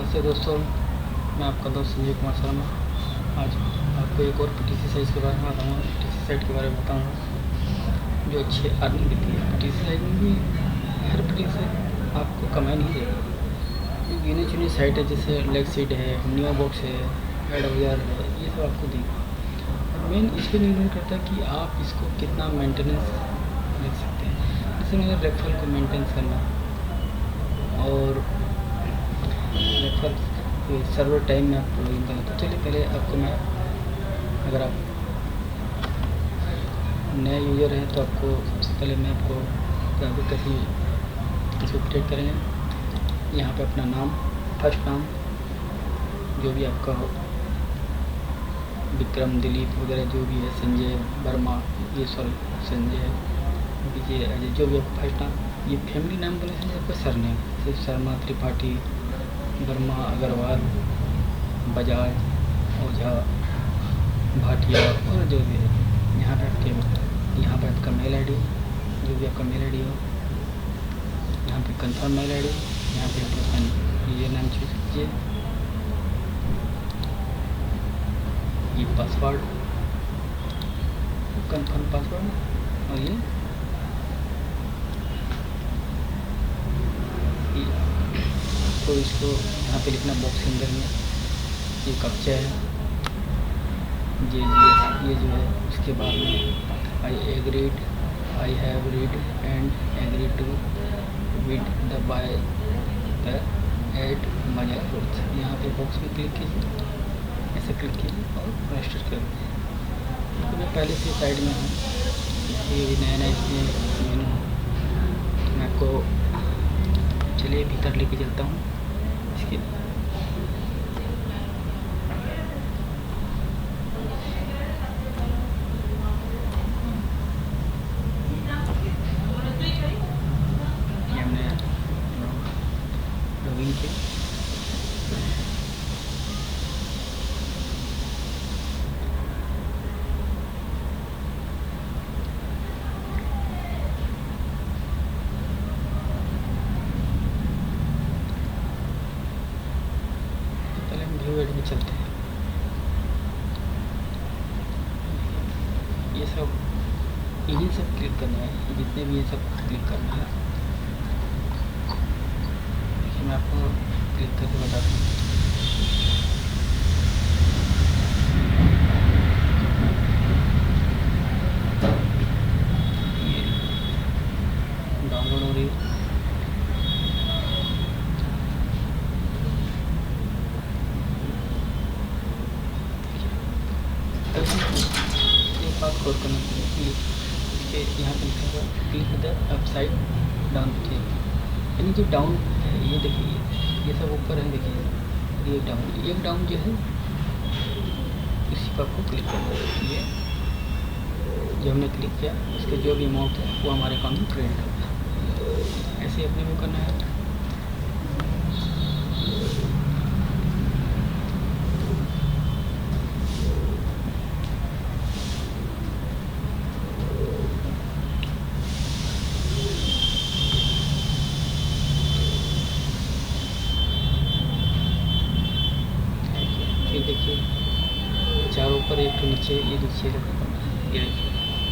नमस्ते दोस्तों, मैं आपका दोस्त संजय कुमार शर्मा। आज आपको एक और पीटीसी साइट के बारे में बताऊँगा। पीटीसी साइट के बारे में बताऊँगा जो अच्छी अर्निंग देती है। पीटीसी साइट में भी हर पीटीसी आपको कमाई नहीं देगा। ये गिने चुनी साइट है, जैसे लेक्सीड है, न्यू बॉक्स है, एडवेयर है, ये सब आपको देगी। मेन इस पर निर्भर करता है कि आप इसको कितना मेंटेनेंस रख सकते हैं। जैसे मेरे रेफरल को मेंटेनेंस करना और रेफर सर्वर टाइम में आप लॉगिन करें। तो चलिए पहले आपको मैं, अगर आप नए यूज़र हैं तो आपको सबसे पहले मैं आपको कैसे इसको क्रिएट करेंगे। यहाँ पे अपना नाम, फर्स्ट नाम जो भी आपका हो, विक्रम, दिलीप वगैरह जो भी है, संजय वर्मा, ये संजय, विजय, अजय, जो भी आपका फर्स्ट नाम। ये फैमिली नाम बोले हैं आपका सरनेम, जैसे शर्मा, त्रिपाठी, वर्मा, अग्रवाल, बजाज, ओझा, भाटिया और जो भी है। यहाँ पे आपका मेल आईडी, जो भी आपका मेल आईडी हो, यहाँ पे कंफर्म मेल आईडी, यहाँ पे आप अपना ये नाम चूज कीजिए, ये पासवर्ड, कंफर्म पासवर्ड, और ये तो इसको यहाँ पे लिखना बॉक्स के अंदर में। ये कैप्चा है, ये जो है। उसके बाद में I agreed, I have read and agree to with the by the एड मजा रूल्स। यहाँ पे बॉक्स में क्लिक कीजिए, ऐसे क्लिक कीजिए और रजिस्टर कर दीजिए। तो मैं पहले से साइड में हूँ, ये नया इसमें मेनू है। तो मैं आपको चलिए भीतर लेके चलता हूँ इसके। ये हमने लॉगिन किया। व्यू में चलते हैं। ये सब इन्हीं सब क्लिक करना है, जितने भी ये सब क्लिक करना है। देखिए मैं आपको क्लिक करके बताता हूँ। ये डाउनलोड हो रही है। एक बात गौर करना चाहिए, इसके यहाँ पे लिखा हुआ click the upside down tape, यानी जो डाउन है ये देखिए, ये सब ऊपर है, देखिए एक डाउन जो है इसी पर आपको क्लिक करना है। ये जो हमने क्लिक किया उसके जो भी अमाउंट है वो हमारे अकाउंट में क्रेडिट होगा। ऐसे अपने को करना है। देखिए चार ऊपर एक नीचे, ये नीचे ये देखिए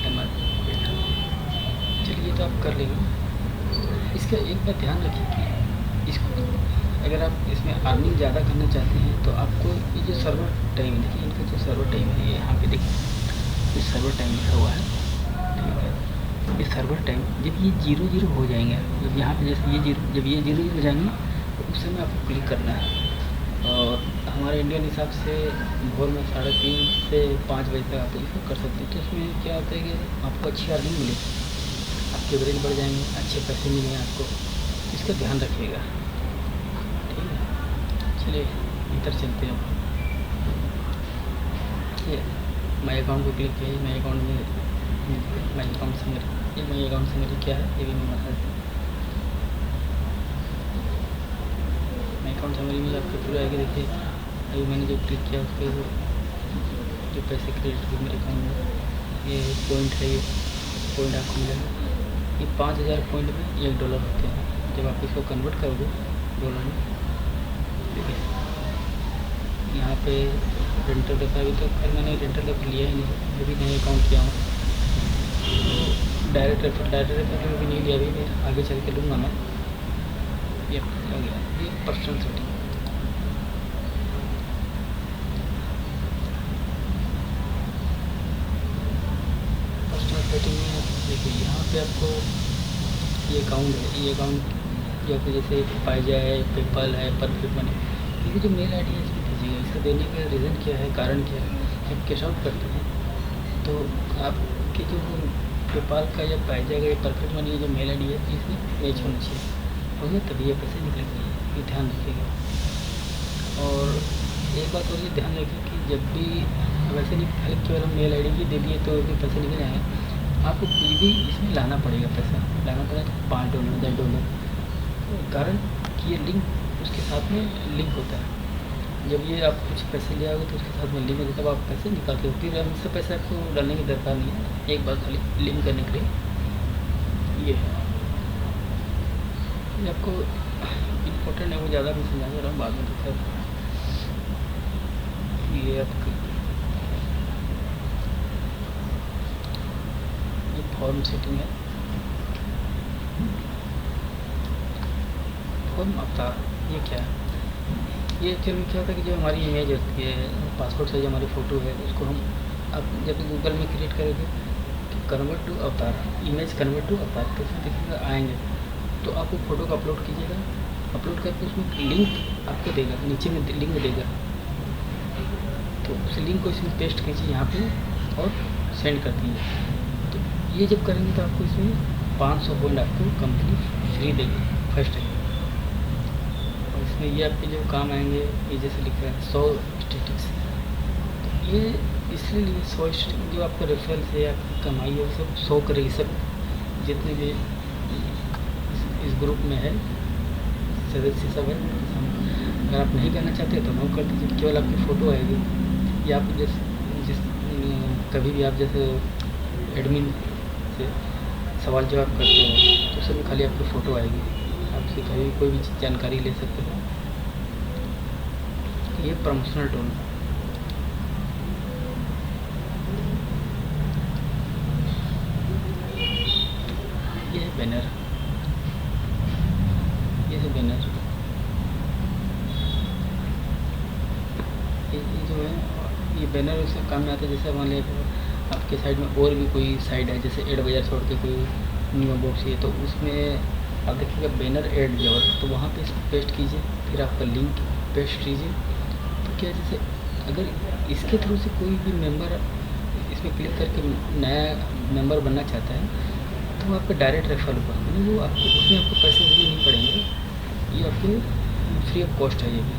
एमआर। चलिए तो आप कर लेंगे। इसका एक बात ध्यान रखिए कि इसको अगर आप इसमें अर्निंग ज़्यादा करना चाहते हैं तो आपको ये जो सर्वर टाइम, देखिए इनका जो सर्वर टाइम है, ये यहाँ पे देखिए इस सर्वर टाइम लिखा हुआ है, ठीक है। ये सर्वर टाइम जब ये 0 हो जाएंगे, जब यहाँ पे जैसे ये जब ये 0 हो जाएंगे तो उस समय आपको क्लिक करना है। और हमारे इंडियन हिसाब से भोर में 3:30 से 5 बजे तक आप इसको कर सकते हैं। तो इसमें क्या होता है कि आपको अच्छी अर्निंग मिलेगी, आपके एवरेज बढ़ जाएंगे, अच्छे पैसे मिलेंगे आपको। इसका ध्यान रखिएगा, ठीक है। चलिए इधर चलते हैं। ये माई अकाउंट को क्लिक किया, माई अकाउंट में माई अकाउंट समरी, ये माई अकाउंट समरी क्या है ये भी मैं बता देता हूँ। अकाउंट समरी में आपको पूरा आएगा। देखिए अभी मैंने जो क्लिक किया उस पर जो पैसे क्रेडिट हुए मेरे अकाउंट में, ये पॉइंट है, ये पॉइंट आपको मिलेगा। ये 5000 पॉइंट में $1 होते हैं। जब आप इसको कन्वर्ट करोगे डॉलर में, देखिए यहाँ पे रेंटल रेफर अभी तक खैर मैंने रेंटल रेफर लिया ही नहीं, अभी नया अकाउंट किया हूँ। तो डायरेक्ट रेफर तो अभी नहीं लिया, अभी मैं आगे चल के लूँगा मैं। ये हो गया, ये पर्सनल सेटिंग। पर्सनल सेटिंग में देखिए यहाँ पे आपको ये अकाउंट है, ये अकाउंट या फिर जैसे पाइजा है, पेपल है, परफेक्ट मनी, ये जो मेल आईडी है इसमें दीजिएगा। इसका देने का रीज़न क्या है, कारण क्या है, जब कैश आउट करते हैं तो आपके जो पेपाल का या पाइजा का या परफेक्ट मनी का जो मेल आईडी है इसमें मैच होना चाहिए, हो गया तभी ये पैसे निकलेंगे, ये ध्यान रखिएगा। और एक बात और ये ध्यान रखिए कि जब भी वैसे नहीं खाली केवल हम मेल आईडी ही दे दिए तो इसमें पैसे निकल जाएंगे, आपको कुछ भी इसमें लाना पड़ेगा, पैसा लाना पड़ेगा $5 $10, कारण कि ये लिंक उसके साथ में लिंक होता है। जब ये आप कुछ पैसे ले आओगे तो उसके साथ में लिंक होता है, तब आप पैसे निकालते हो। फिर हमसे पैसे आपको डालने की दरकार नहीं है, एक बार खाली लिंक करने के लिए ये है। ये आपको इम्पोर्टेंट है, वो ज़्यादा मैं समझा रहा हूँ बाद में तो खैर। ये आपकी ये फॉर्म सेटिंग है, फॉर्म अवतार। ये क्या है, ये एक्चुअली क्या होता है कि जो हमारी इमेज होती है, पासपोर्ट साइज हमारी फ़ोटो है, उसको हम अब जब गूगल में क्रिएट करेंगे तो कन्वर्ट टू अवतार, इमेज कन्वर्ट टू अवतार, तो उसमें देखिएगा आएंगे तो आप वो फ़ोटो को अपलोड कीजिएगा, अपलोड करके उसमें लिंक आपको देगा, नीचे में लिंक देगा, तो उस लिंक को इसमें पेस्ट कीजिए यहाँ पे और सेंड कर दीजिए। तो ये जब करेंगे तो आपको इसमें 500 पॉइंट आपको कंपनी फ्री देगी फर्स्ट टाइम। और इसमें ये आपके जो काम आएंगे, ये जैसे लिखा है 100 स्टेटिक्स, तो ये इसलिए 100 स्टेटिक्स जो आपका रेफरल से आपकी कमाई है वो सब 100 करेगी, सब जितने भी इस ग्रुप में है सदस्य सब है। अगर आप नहीं करना चाहते तो नो कर दीजिए, केवल आपकी फ़ोटो आएगी, या आप जिस कभी भी आप जैसे एडमिन से सवाल जवाब करते हो तो उसमें खाली आपकी फ़ोटो आएगी, आपसे कभी कोई भी जानकारी ले सकते हो। ये प्रमोशनल टूल, ये है बैनर, ये है बैनर, ये जो है ये बैनर उससे काम में आता है। जैसे मान लीजिए आपके साइड में और भी कोई साइड है, जैसे एड बाज़ार छोड़ के कोई न्यू बॉक्स है, तो उसमें आप देखिएगा बैनर एड जवर, तो वहाँ पे इसको पेस्ट कीजिए, फिर आपका लिंक पेस्ट कीजिए। तो क्या जैसे अगर इसके थ्रू से कोई भी मेंबर इसमें क्लिक करके नया मेंबर बनना चाहता है तो वो आपका डायरेक्ट रेफर होगा, यानी वो आपको उसमें आपको पैसे देने नहीं पड़ेंगे, ये आपके फ्री ऑफ कॉस्ट है। ये भी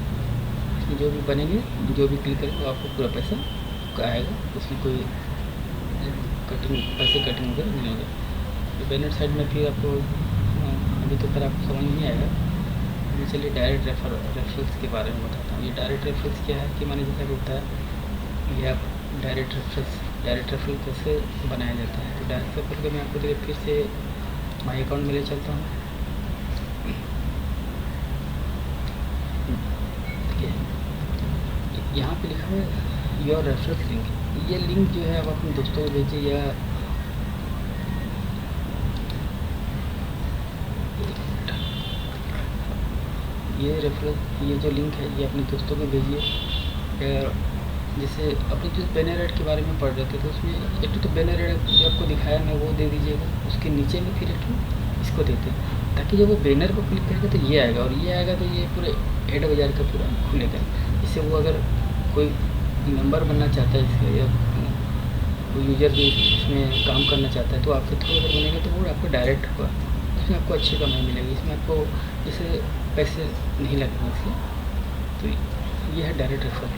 इसमें जो भी बनेंगे, जो भी क्लिक करेंगे आपको पूरा पैसा आएगा, उसमें कोई पैसे कटिंग वगैरह नहीं होगा। तो बैनर साइड में फिर आपको अभी तो फिर आपको समझ नहीं आएगा, मैं चलिए डायरेक्ट रेफरल्स के बारे में बताता हूँ। ये डायरेक्ट रेफरल्स क्या है कि मैंने जैसा बताया, ये आप डायरेक्ट रेफरल कैसे बनाया जाता है। तो डायरेक्ट रेफरल को मैं आपको देखिए फिर से माई अकाउंट में ले चलता हूँ। यहाँ पे लिखा है योर रेफरेंस लिंक, ये लिंक जो है आप अपने दोस्तों को भेजिए, या ये रेफरेंस ये जो लिंक है ये अपने दोस्तों को भेजिए। या जैसे अपने जो बैनर ऐड के बारे में पढ़ रहे थे तो उसमें एक तो बैनर ऐड जो आपको दिखाया मैं वो दे दीजिएगा, उसके नीचे में फिर एक इसको देते हैं, ताकि जब वो बैनर को क्लिक करेगा तो ये आएगा, और ये आएगा तो ये पूरे एड बाज़ार का पूरा खुलेगा। इससे वो अगर कोई मेंबर बनना चाहता है इसके, या कोई यूजर भी इसमें काम करना चाहता है तो आपके थ्रू अगर बनेगा तो वो आपको डायरेक्ट होगा, इसमें आपको अच्छी कमाई मिलेगी, इसमें आपको जैसे पैसे नहीं लगेंगे इसके। तो ये है डायरेक्ट रेफर।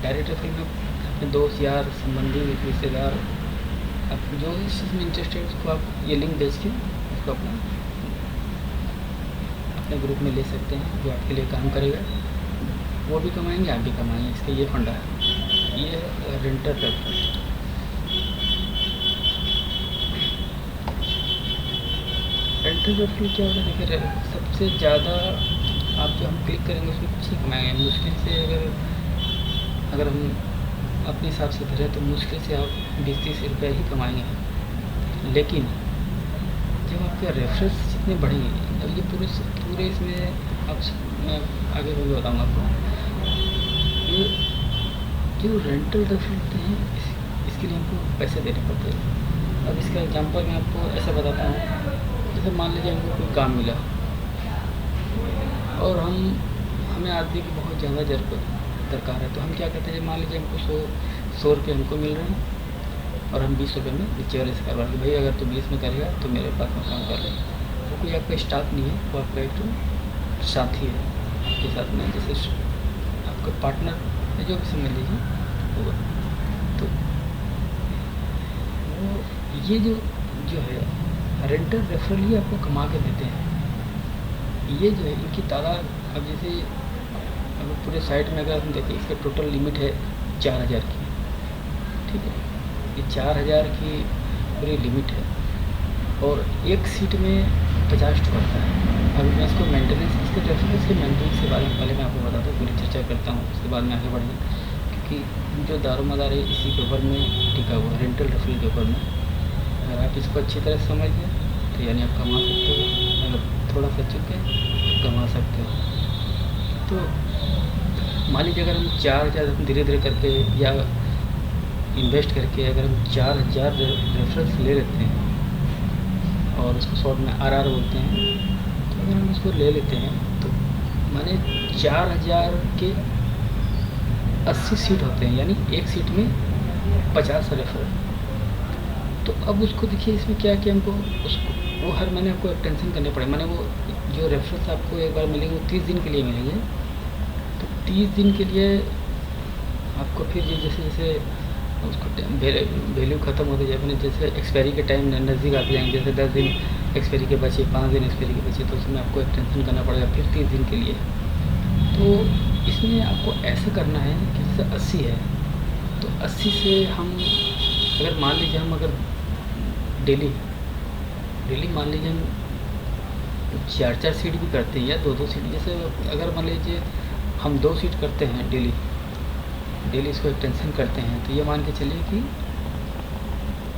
डायरेक्ट रेफर में अपने दोस्त यार संबंधी रिश्तेदार आप जो इस चीज़ में इंटरेस्टेड उसको आप ये लिंक भेज के उसको अपने ग्रुप में ले सकते हैं, जो आपके लिए काम करेगा, वो भी कमाएंगे आप भी कमाएंगे। इसका ये फंडा है, ये रेंटल रेफर। रेंटल रेफर क्या होगा, देखिए सबसे ज़्यादा आप जो हम क्लिक करेंगे उसमें कुछ ही कमाएंगे, मुश्किल से अगर अगर हम अपने हिसाब से करें तो मुश्किल से आप 20-30 रुपये ही कमाएंगे। लेकिन जब आपके रेफरेंस जितने बढ़ेंगे, अब ये पूरे इसमें आप मैं आगे भी बताऊँगा आपको, ये जो रेंटल रेफरल होते हैं इसके लिए हमको पैसे देने पड़ते हैं। अब इसका एग्जांपल मैं आपको ऐसा बताता हूँ, जैसे मान लीजिए हमको कोई काम मिला और हमें आदमी की बहुत ज़्यादा दरकार है, तो हम क्या करते हैं, मान लीजिए हमको 100 रुपये हमको मिल रहे हैं और हम 20 रुपये में नीचे वाले से करवा भाई अगर तू 20 में करेगा तो मेरे पास में काम कर ले। तो कोई आपका स्टाफ नहीं है, वो आपका एक साथी है आपके साथ में, जैसे आपका पार्टनर जो भी समझ लीजिए होगा। तो वो ये जो है रेंटल रेफरल ही आपको कमा के देते हैं। ये जो है इनकी तादाद, अब जैसे अगर पूरे साइट में अगर हम देखें, इसका टोटल लिमिट है 4000 की, ठीक है, ये 4000 की पूरी लिमिट है और एक सीट में 50 होता है। अभी मैं इसको मेंटेनेंस, इसके रेफरेंस के मेंटेनेंस के बारे में पहले मैं आपको बताता हूँ, पूरी चर्चा करता हूँ, उसके बाद में आगे बढ़ेंगे। क्योंकि जो दारोमदार है इसी के ऊपर में टिका हुआ, रेंटल रेफरल के ऊपर में। अगर आप इसको अच्छी तरह समझ गए तो यानी आप कमा सकते हो, अगर थोड़ा सा चुक गए तो कमा सकते हो। तो मान लीजिए अगर हम 4000 धीरे धीरे करके या इन्वेस्ट करके अगर हम 4000 रेफरेंस ले लेते हैं और उसको शॉर्ट में RR बोलते हैं, तो अगर हम उसको ले लेते हैं तो माने 4000 के 80 सीट होते हैं, यानी एक सीट में 50 रेफर। तो अब उसको देखिए इसमें क्या कि हमको उसको वो हर महीने आपको एक्सटेंशन करने पड़े, माने वो जो रेफरेंस आपको एक बार मिलेंगे वो 30 दिन के लिए मिलेंगे। तो 30 दिन के लिए आपको फिर ये जैसे जैसे उसको वैल्यू ख़त्म होते जाए, अपने जैसे एक्सपायरी के टाइम नज़दीक आते जाएंगे, जैसे 10 दिन एक्सपायरी के बचे, 5 दिन एक्सपायरी के बचे, तो उसमें आपको एक्सटेंशन करना पड़ेगा फिर 30 दिन के लिए। तो इसमें आपको ऐसा करना है कि जैसे 80 है तो 80 से हम अगर मान लीजिए हम अगर डेली मान लीजिए हम 4 सीट भी करते हैं या 2 सीट, जैसे अगर मान लीजिए हम 2 सीट करते हैं डेली इसको एक्सटेंशन करते हैं, तो ये मान के चलिए कि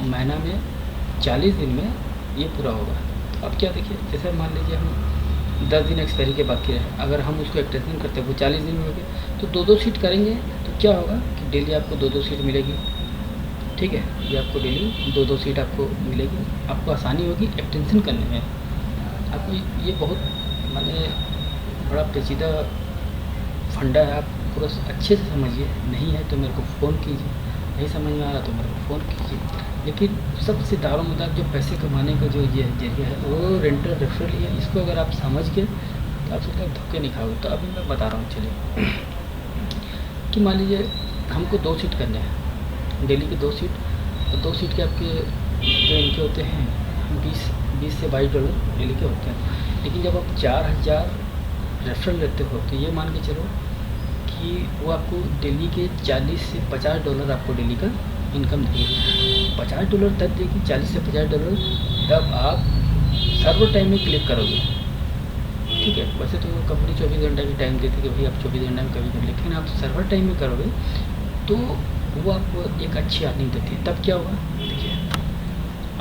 महीना में 40 दिन में ये पूरा होगा। तो अब क्या देखिए, जैसे मान लीजिए हम 10 दिन एक्सपायरी के बाकी रहे, अगर हम उसको एक्सटेंशन करते हैं वो 40 दिन में हो गए, तो 2 सीट करेंगे तो क्या होगा कि डेली आपको 2 सीट मिलेगी, ठीक है, ये आपको डेली 2 सीट आपको मिलेगी। आपको आसानी होगी एक्सटेंशन करने में। आपको ये बहुत माने बड़ा पेचीदा फंडा है, आप पूरा अच्छे से समझिए। नहीं है तो मेरे को फ़ोन कीजिए, नहीं समझ में आ रहा तो मेरे को फ़ोन कीजिए। लेकिन सबसे दारोमदार जो पैसे कमाने का जो ये जरिया है वो रेंटल रेफरल ही है। इसको अगर आप समझ गए तो आप सोचते धोखे नहीं खाओगे। तो अभी मैं बता रहा हूँ, चलिए कि मान लीजिए हमको 2 सीट करने हैं, डेली की 2 सीट, तो 2 सीट के आपके जो इनके होते हैं 20 से $22 डेली के होते हैं। लेकिन जब आप 4000 रेफरल लेते हो तो ये मान के चलो कि वो आपको डेली के $40 से $50 आपको डेली का इनकम देगी। $50 तब देगी, $40 से $50 तब आप सर्वर टाइम में क्लिक करोगे, ठीक है। वैसे तो कंपनी 24 घंटे की टाइम देती है कि भाई आप 24 घंटे में कभी कर, लेकिन आप सर्वर टाइम में करोगे तो वो आपको एक अच्छी अर्निंग देती है। तब क्या होगा, देखिए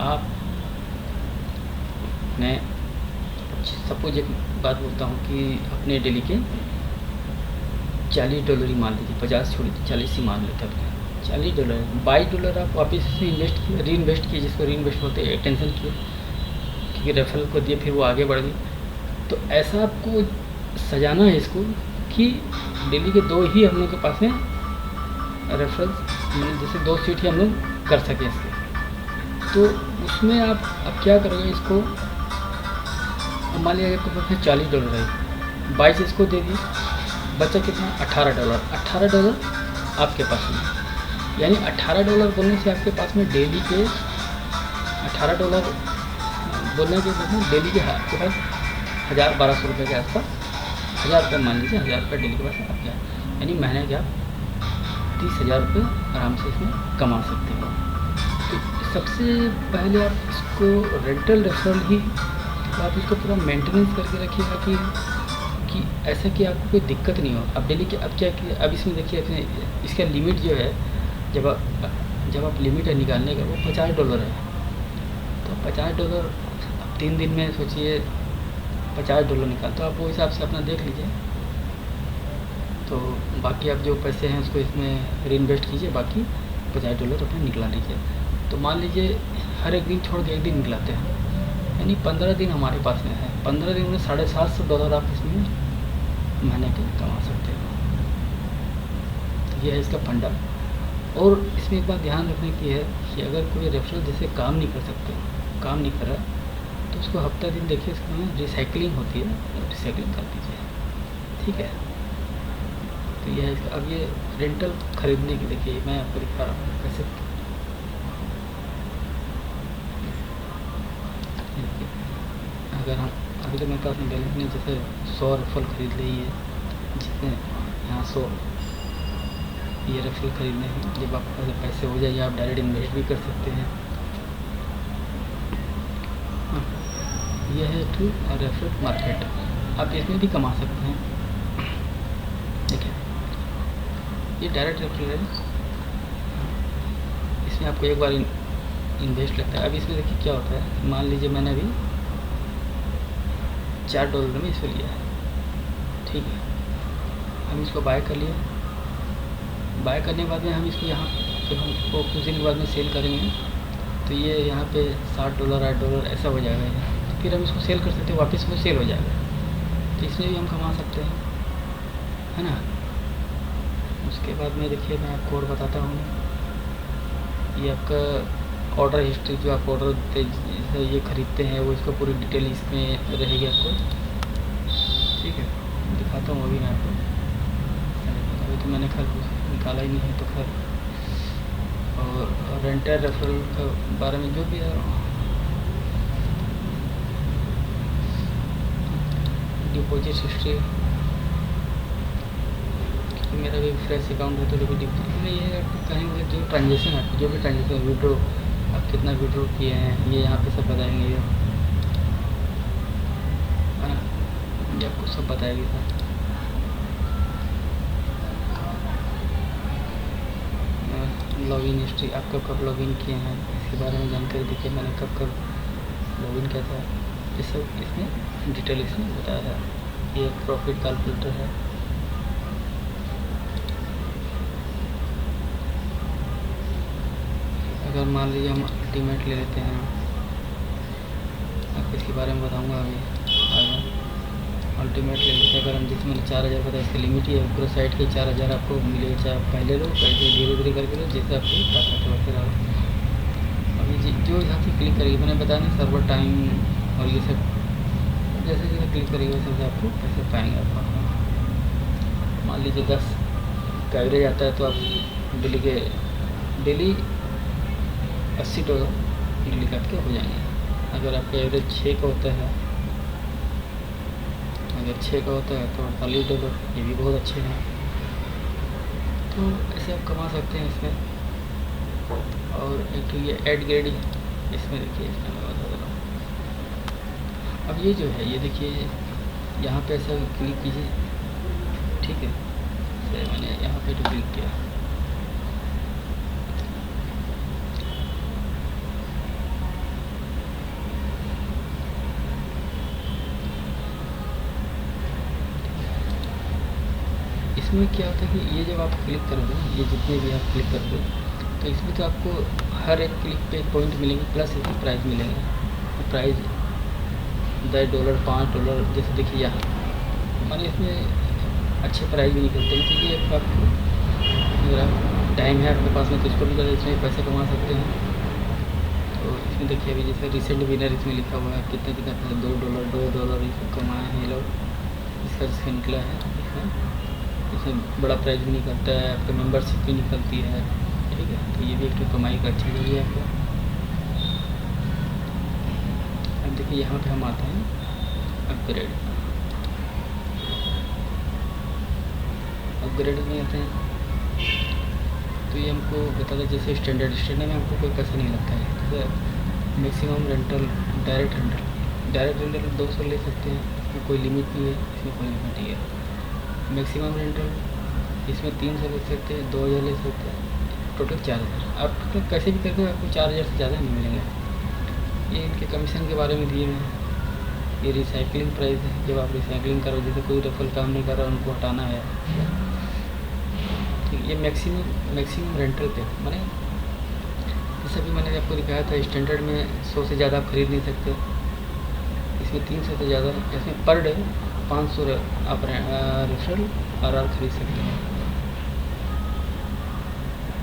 आप मैं सपोज एक बात बोलता हूँ कि अपने डेली के $40 ही मान लीजिए, 50 छोड़ दीजिए, 40 ही मान लेते हैं। $40 $22 आप वापस से इन्वेस्ट किए, री इन्वेस्ट किए, जिसको री इन्वेस्ट बोलते हैं, टेंशन किए क्योंकि रेफरल को दिए, फिर वो आगे बढ़ गई। तो ऐसा आपको सजाना है इसको कि डेली के 2 ही हम लोग के पास में रेफरेंस, मतलब जैसे 2 सीट ही हम लोग कर सकें इससे। तो उसमें आप अब क्या करोगे, इसको मान लीजिए आपके पास में $40 है, 22 इसको दे दिए, बचा कितना, $18 आपके पास में। यानी $18 बोलने से आपके पास में डेली के $18 बोलने के बाद में डेली के आपके पास 1000-1200 रुपये के आसपास, 1000 रुपये मान लीजिए, 1000 रुपये डेली के पास आप क्या, यानी महीने के आप 30,000 रुपये आराम से इसमें कमा सकते हो। तो सबसे पहले आप इसको रेंटल रेफरल ही, तो आप इसको पूरा मेंटेनेंस करके रखिएगा कि ऐसा कि आपको कोई दिक्कत नहीं हो। अब डेली के अब क्या कि अब इसमें देखिए इसका लिमिट जो है, जब आप लिमिट है निकालने का वो $50 है। तो $50 अब 3 दिन में सोचिए $50 निकाल, तो आप वो हिसाब से अपना देख लीजिए। तो बाकी आप जो पैसे हैं उसको इसमें रीइन्वेस्ट कीजिए, बाकी $50 अपना निकला लीजिए। तो मान लीजिए हर एक दिन छोड़ के एक दिन निकलाते हैं, यानी 15 दिन हमारे पास में है। 15 दिन में $750 आप इसमें महीने के कमा सकते हो। तो यह है इसका फंडा। और इसमें एक बात ध्यान रखने की है कि अगर कोई रेफरल जैसे काम नहीं कर रहा, तो उसको हफ्ता दिन देखिए इसमें रिसाइकलिंग होती है, रिसाइकलिंग कर दीजिए, ठीक है। तो यह है इसका। अब ये रेंटल खरीदने की देखिए मैं आपको दिखा रहा हूँ कैसे। अगर हम अभी तो मेरे पास में बैलेंस नहीं, जैसे 100 रेफरल खरीद ली है, जितने यहाँ 100 ये रेफरल खरीदने हैं। जब आपके पास पैसे हो जाए आप डायरेक्ट इन्वेस्ट भी कर सकते हैं। हाँ, यह है टू रेफरल मार्केट, आप इसमें भी कमा सकते हैं। देखिए ये डायरेक्ट रेफरल है, इसमें आपको एक बार इन्वेस्ट लगता है। अब इसमें देखिए क्या होता है, मान लीजिए मैंने अभी $4 में इसको लिया है, ठीक है। हम इसको बाय कर लिए, बाय करने के बाद में हम इसको यहाँ जब हम इसको कुछ दिन के बाद में सेल करेंगे तो ये यहाँ पे $7 $8 ऐसा हो जाएगा ये। तो फिर हम इसको सेल कर सकते हैं, वापस वो सेल हो जाएगा। तो इसमें भी हम कमा सकते हैं, है ना। उसके बाद में देखिए मैं आपको और बताता हूँ, ये आपका ऑर्डर हिस्ट्री, जो आप ऑर्डर ये ख़रीदते हैं वो इसका पूरी डिटेल इसमें रहेगी आपको, ठीक है। दिखाता हूँ अभी मैं आपको, अभी तो मैंने खैर निकाला ही नहीं है तो खैर। और रेंटल रेफरल के बारे में जो भी है, डिपॉजिट हिस्ट्री, मेरा भी फ्रेश अकाउंट है तो डिपॉजिट में ये कहेंगे जो ट्रांजेक्शन है, जो भी ट्रांजेक्शन विड्रो आप कितना विड्रो किए हैं ये यहाँ पे सब बताएंगे, ये आपको सब बताएगी सर। लॉगिन हिस्ट्री, आप कब कब लॉगिन किए हैं इसके बारे में जानकारी देखिए, मैंने कब कब लॉगिन किया था ये सब इसमें डिटेल इसमें बताया है। ये प्रॉफिट कैलकुलेटर है, अगर मान लीजिए हम अल्टीमेट ले लेते हैं, आपको इसके बारे में बताऊंगा अभी आगे। अल्टीमेट ले लेते हैं, अगर हम जिसमें 4000 बताया, इसकी लिमिट ही है पूरा साइट के 4000 आपको मिलेगा, चाहे आप पहले लो, पैसे धीरे धीरे करके लो, जैसे आपकी ताकत है वैसे रहो। अभी जो यहाँ से क्लिक करेगी, मैंने बताया ना सर्वर टाइम और ये सब, जैसे जैसे क्लिक करेगी वैसे वैसे आपको पैसे पाएंगे आप। मान लीजिए 10 का एवरेज आता है तो आप डेली $80 डेली काट के हो जाएंगे। अगर आपका एवरेज 6 का होता है, अगर 6 का होता है तो $48, ये भी बहुत अच्छे हैं। तो ऐसे आप कमा सकते हैं इसमें। और एक तो ये ऐड ग्रेडिंग, इसमें देखिए इसमें मैं बता दे रहा हूँ। अब ये जो है ये देखिए यहाँ पे ऐसा क्लिक कीजिए, ठीक है। तो मैंने यहाँ पे जो क्लिक किया, इसमें क्या होता है कि ये जब आप क्लिक करोगे, ये जितने भी आप क्लिक करोगे तो इसमें तो आपको हर एक क्लिक पे पॉइंट मिलेंगे, प्लस इसमें प्राइस मिलेंगे। प्राइस $10 $5, जैसे देखिए यहाँ हमारे इसमें अच्छे प्राइस भी निकलते हैं। तो ये आपको अगर टाइम है आपके पास में तो इसको भी कर इसमें पैसे कमा सकते हैं। तो इसमें देखिए अभी जैसे रिसेंट विनर इसमें लिखा हुआ है, कितना कितना पैसा $2 ये सब कमाए हैं लोग, इसका जिसका निकला है। इसमें बड़ा प्राइस भी निकलता है, आपका मेंबरशिप भी निकलती है, ठीक है। तो ये भी एक तो कमाई का अच्छी चीज़ है आपको। अब देखिए यहाँ पे हम आते हैं अपग्रेड में आते हैं तो ये हमको बता दें, जैसे स्टैंडर्ड में हमको कोई पैसा नहीं लगता है। जैसे मैक्सिमम रेंटल डायरेक्ट रेंटल 200 ले सकते हैं, इसमें कोई लिमिट नहीं है, इसमें कोई लिमिट नहीं है। मैक्सिमम रेंटल इसमें 300 ले सकते हैं, 2000 ले सकते हैं, टोटल 4000। आप टोटल कैसे भी करके आपको 4000 से ज़्यादा नहीं मिलेंगे। ये इनके कमीशन के बारे में दिए हुए हैं। ये रिसाइकलिंग प्राइस है, जब आप रिसाइकलिंग करो, जैसे कोई रफल काम नहीं कर रहा उनको हटाना है, ठीक। ये मैक्सिमम रेंटल पे माने जैसा भी मैंने आपको दिखाया था, स्टैंडर्ड में 100 से ज़्यादा आप खरीद नहीं सकते, इसमें 300 से ज़्यादा, इसमें पर डे 500 आप रेफरल RR खरीद सकते हैं।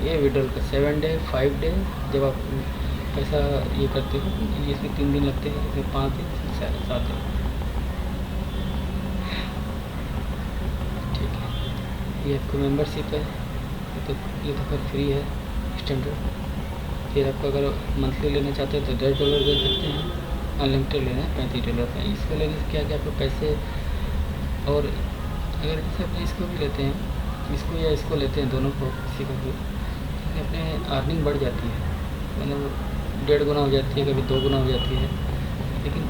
ये विड्रॉल का 7 डे 5 डे जब आप पैसा ये करते हो, इसमें 3 दिन लगते हैं, इसमें 5 दिन, इसमें 7 दिन, ठीक है। ये आपको मेंबरशिप है, ये तो फिर फ्री है स्टैंडर्ड। फिर आपको अगर मंथली लेना चाहते हैं तो $10 दे सकते हैं, अनलिमिटेड लेना है $35 का। इसको लेने से क्या आपको पैसे, और अगर जैसे अपने इसको भी लेते हैं, इसको या इसको लेते हैं, दोनों को किसी को भी, अपने अर्निंग बढ़ जाती है, मतलब 1.5 गुना हो जाती है, कभी 2 गुना हो जाती है, लेकिन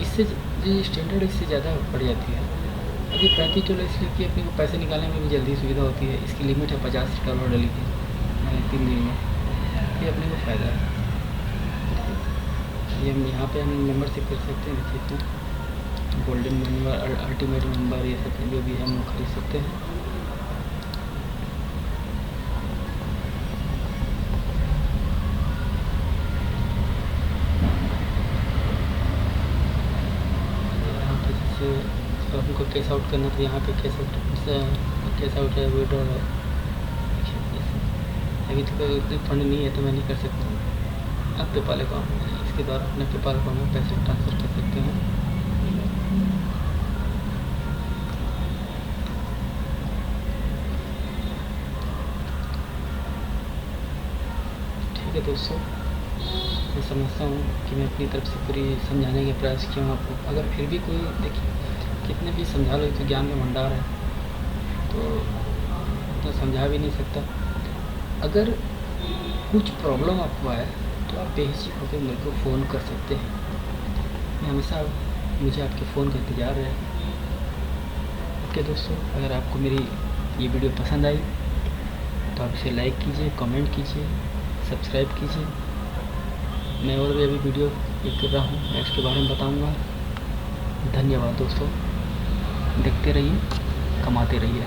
इससे जो स्टैंडर्ड इससे ज़्यादा बढ़ जाती है। अभी $35 इसलिए कि अपने को पैसे निकालने में भी जल्दी सुविधा होती है। इसकी लिमिट है $50 डली की, मैंने 3 दिन में, ये अपने को फ़ायदा है। ये हम यहाँ पे हम मेंबरशिप कर सकते हैं, देखिए तो गोल्डन मेंबर, अल्टीमेट मेंबर, ये सब जो भी हम खरीद सकते हैं। तो हमको कैश आउट करना, तो यहाँ पे कैश आउट है, विड्रॉल है। अभी तो कोई उतनी फंड नहीं है तो मैं नहीं कर सकता हूँ। अब पेपाल अकाउंट, इसके द्वारा अपने पेपाल अकाउंट में पैसे ट्रांसफ़र कर सकते हैं। ठीक है दोस्तों, मैं समझता हूँ कि मैं अपनी तरफ से पूरी समझाने का प्रयास किया हूँ आपको। अगर फिर भी कोई, देखिए कितने भी समझा लो तो ज्ञान का भंडार है, तो समझा भी नहीं सकता। अगर कुछ प्रॉब्लम आपको आए तो आप बेहिचक होकर मेरे को फ़ोन कर सकते हैं। मैं हमेशा, मुझे आपके फ़ोन का इंतज़ार है। ओके दोस्तों, अगर आपको मेरी ये वीडियो पसंद आई तो आप इसे लाइक कीजिए, कमेंट कीजिए, सब्सक्राइब कीजिए। मैं और भी अभी वीडियो कर रहा हूँ, मैं इसके बारे में बताऊँगा। धन्यवाद दोस्तों, देखते रहिए, कमाते रहिए।